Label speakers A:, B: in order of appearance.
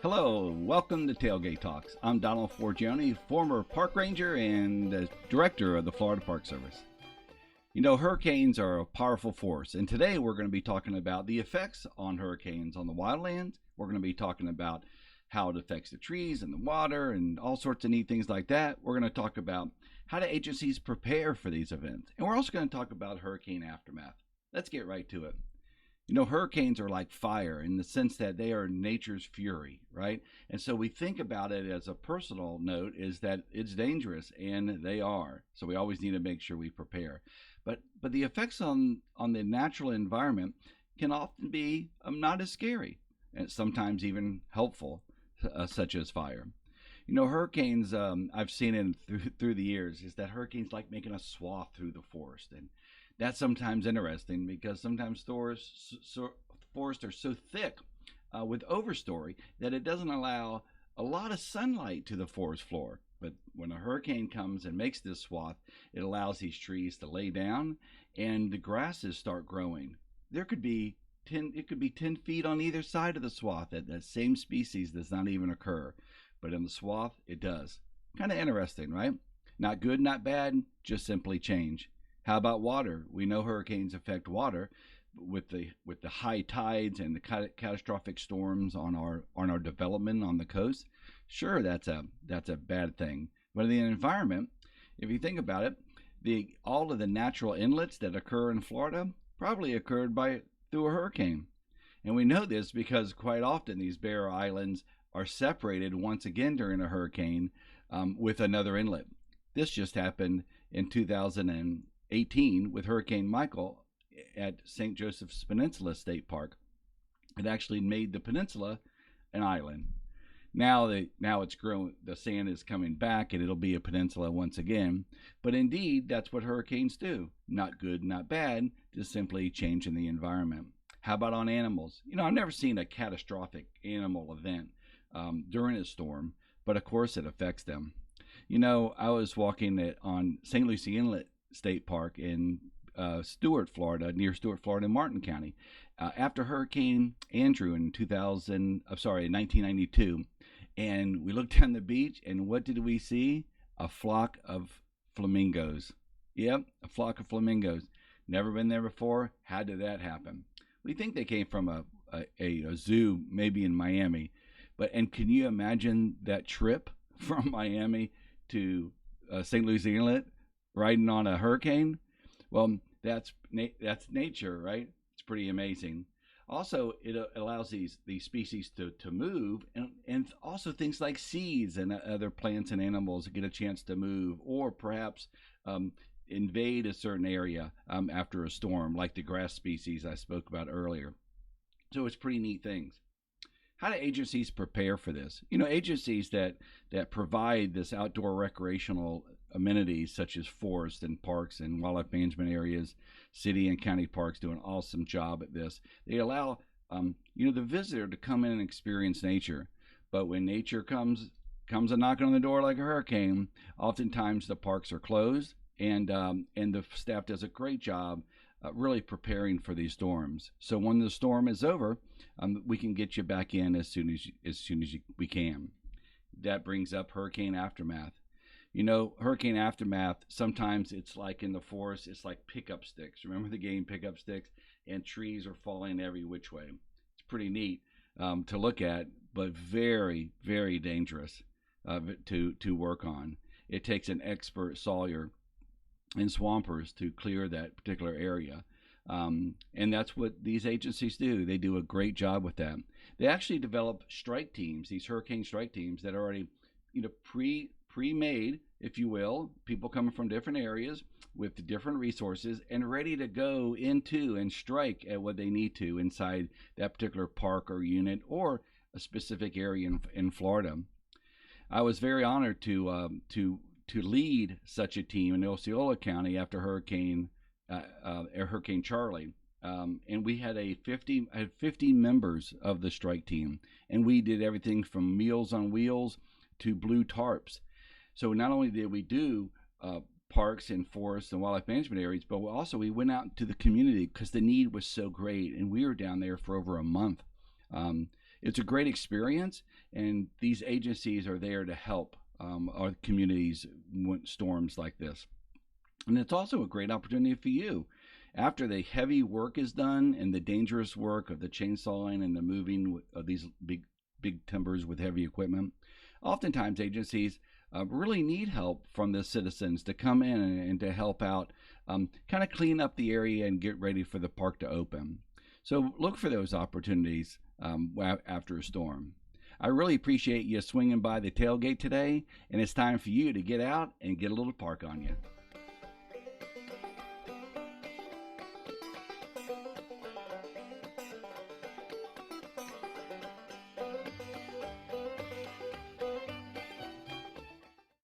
A: Hello, welcome to Tailgate Talks. I'm Donald Forgione, former park ranger and director of the Florida Park Service. You know, hurricanes are a powerful force, and today we're going to be talking about the effects on hurricanes on the wildlands. We're going to be talking about how it affects the trees and the water and all sorts of neat things like that. We're going to talk about how do agencies prepare for these events, and we're also going to talk about hurricane aftermath. Let's get right to it. You know, hurricanes are like fire in the sense that they are nature's fury, right? And so we think about it as a personal note is that it's dangerous, and they are. So we always need to make sure we prepare. But the effects on the natural environment can often be not as scary, and sometimes even helpful, such as fire. You know, hurricanes. I've seen it through the years. Is that hurricanes like making a swath through the forest, and that's sometimes interesting because sometimes forests are so thick with overstory that it doesn't allow a lot of sunlight to the forest floor. But when a hurricane comes and makes this swath, it allows these trees to lay down and the grasses start growing. There could be 10 feet on either side of the swath. That same species does not even occur. But in the swath, it does. Kind of interesting, right? Not good, not bad, just simply change. How about water? We know hurricanes affect water with the high tides and the catastrophic storms on our development on the coast. Sure, that's a bad thing. But in the environment, if you think about it, all of the natural inlets that occur in Florida probably occurred through a hurricane. And we know this because quite often these barrier islands are separated once again during a hurricane with another inlet. This just happened in 2018 with Hurricane Michael at St. Joseph's Peninsula State Park. It actually made the peninsula an island. Now it's grown. The sand is coming back, and it'll be a peninsula once again. But indeed, that's what hurricanes do. Not good, not bad. Just simply changing the environment. How about on animals? You know, I've never seen a catastrophic animal event during a storm, but of course it affects them. You know, I was walking on St. Lucie Inlet State Park in Stuart, Florida, near Stuart, Florida, in Martin County, after Hurricane Andrew in 1992, and we looked down the beach, and what did we see? A flock of flamingos. Yep, a flock of flamingos. Never been there before. How did that happen? We think they came from a zoo, maybe in Miami, and can you imagine that trip from Miami to St. Lucie Inlet, riding on a hurricane? Well, that's nature, right? It's pretty amazing. Also, it allows these species to move, and also things like seeds and other plants and animals get a chance to move, or perhaps invade a certain area after a storm, like the grass species I spoke about earlier. So it's pretty neat things. How do agencies prepare for this? You know, agencies that provide this outdoor recreational amenities such as forests and parks and wildlife management areas, city and county parks do an awesome job at this. They allow the visitor to come in and experience nature. But when nature comes a knocking on the door like a hurricane, oftentimes the parks are closed, and the staff does a great job really preparing for these storms. So when the storm is over, we can get you back in as soon as we can. That brings up hurricane aftermath. You know, hurricane aftermath, sometimes it's like in the forest, it's like pickup sticks. Remember the game Pickup Sticks? And trees are falling every which way. It's pretty neat to look at, but very, very dangerous to work on. It takes an expert sawyer and swampers to clear that particular area. And that's what these agencies do. They do a great job with that. They actually develop strike teams, these hurricane strike teams that are already, pre-made, if you will, people coming from different areas with different resources and ready to go into and strike at what they need to inside that particular park or unit or a specific area in Florida. I was very honored to lead such a team in Osceola County after Hurricane Charley. And we had 50 members of the strike team, and we did everything from Meals on Wheels to blue tarps. So not only did we do parks and forests and wildlife management areas, but we went out to the community because the need was so great, and we were down there for over a month. It's a great experience, and these agencies are there to help our communities when storms like this. And it's also a great opportunity for you. After the heavy work is done and the dangerous work of the chainsawing and the moving of these big timbers with heavy equipment, oftentimes agencies really need help from the citizens to come in and to help out, kind of clean up the area and get ready for the park to open. So look for those opportunities after a storm. I really appreciate you swinging by the tailgate today, and it's time for you to get out and get a little park on you.